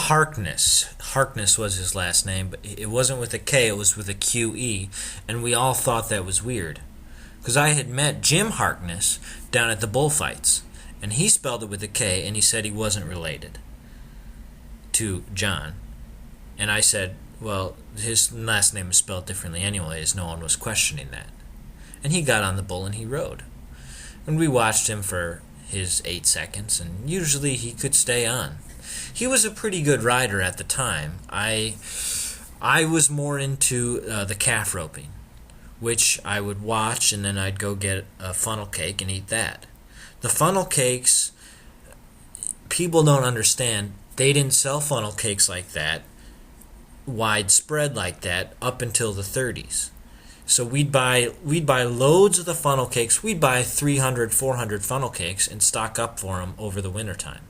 Harkness. Harkness was his last name, but it wasn't with a K, it was with a QE, and we all thought that was weird. Because I had met Jim Harkness down at the bullfights, and he spelled it with a K, and he said he wasn't related to John. And I said, well, his last name is spelled differently anyways, no one was questioning that. And he got on the bull and he rode. And we watched him for his 8 seconds, and usually he could stay on. He was a pretty good rider at the time. I was more into the calf roping, which I would watch, and then I'd go get a funnel cake and eat that. The funnel cakes, people don't understand, they didn't sell funnel cakes like that, widespread like that, up until the 30s. So we'd buy loads of the funnel cakes. We'd buy 300, 400 funnel cakes and stock up for them over the wintertime.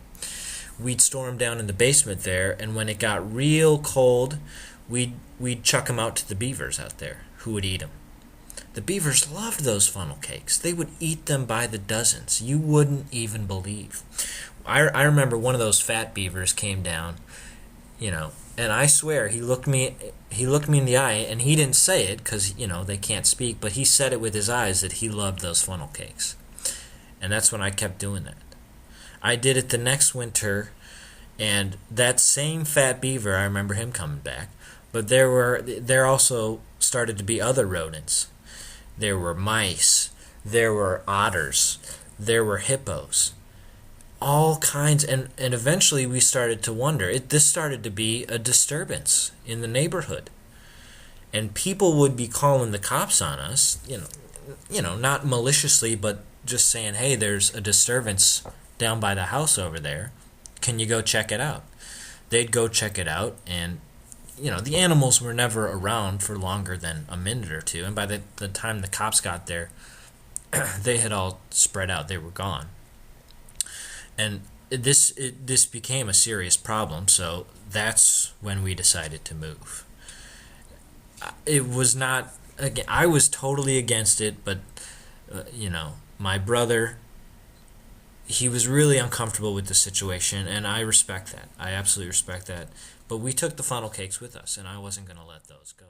We'd store them down in the basement there, and when it got real cold, we'd chuck them out to the beavers out there, who would eat them. The beavers loved those funnel cakes. They would eat them by the dozens. You wouldn't even believe. I remember one of those fat beavers came down, and I swear he looked me in the eye, and he didn't say it because they can't speak, but he said it with his eyes that he loved those funnel cakes. And that's when I kept doing that. I did it the next winter, and that same fat beaver, I remember him coming back, but there also started to be other rodents. There were mice, there were otters, there were hippos, all kinds, and eventually we started to wonder. This started to be a disturbance in the neighborhood, and people would be calling the cops on us, not maliciously, but just saying, hey, there's a disturbance down by the house over there. Can you go check it out? They'd go check it out, and the animals were never around for longer than a minute or two, and by the time the cops got there, they had all spread out. They were gone. And this became a serious problem, so that's when we decided to move. It was not, again, I was totally against it, but, my brother, he was really uncomfortable with the situation, and I respect that. I absolutely respect that. But we took the funnel cakes with us, and I wasn't going to let those go.